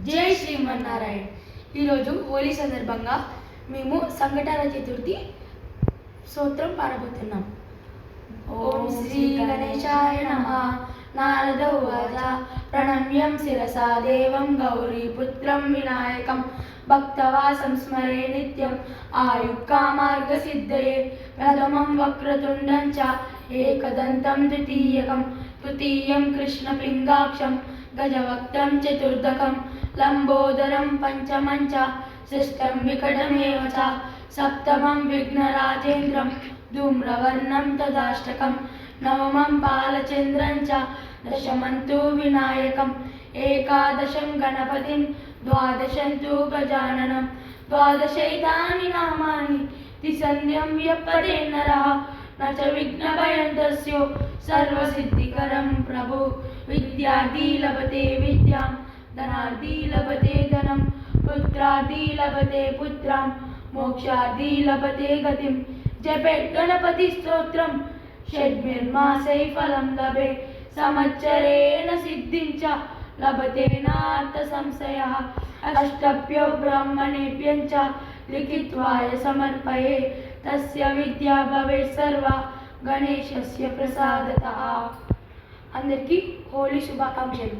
జై శ్రీమన్నారాయణ. ఈరోజు హోలీ సందర్భంగా మేము సంకటహర చతుర్థి స్తోత్రం పాడబోతున్నాం. ఓం శ్రీ గణేశాయ నమః. నారద ఉవాచ ప్రణమ్యం శిరసా దేవం గౌరీపుత్రం వినాయకం భక్తవాసం స్మరే నిత్యం ఆయుక్కామార్గసిద్ధయే. ప్రథమం వక్రతుండం చ ఏకదంతం తృతీయం కృష్ణపింగాక్షం గజవక్త్రం చతుర్దకం లంబోదరం పంచమం చ షష్ఠం వికటమేవ చ సప్తమం విఘ్నరాజేంద్రం ధూమ్రవర్ణం తదాష్టకం నవమం బాలచంద్రం చ దశమం తు వినాయకం ఏకాదశం గణపతిం ద్వాదశం తు గజాననం ద్వాదశైతాని నామాని త్రిసంధ్యం వ్యపదే నరః న చ విఘ్నభయం తస్యో సర్వసిద్ధికరం ప్రభు. విద్యార్థి లభతే విద్యాం ధనార్థి లభతే ధనం పుత్రార్థి లభతే పుత్రం మోక్షార్థి లభతే గతిం. జపేత్ గణపతి స్తోత్రం షడ్భిర్మాసై ఫలం లభే సంవత్సరేణ సిద్ధించ లభతే నార్థ సంశయః. అష్టభ్యో బ్రాహ్మణేభ్యం చ లిఖిత్వాయ సమర్పయే తస్య విద్యా భవేత్ సర్వా గణేశస్య ప్రసాదతః. అందరికీ హోలీ శుభాకాంక్షలు.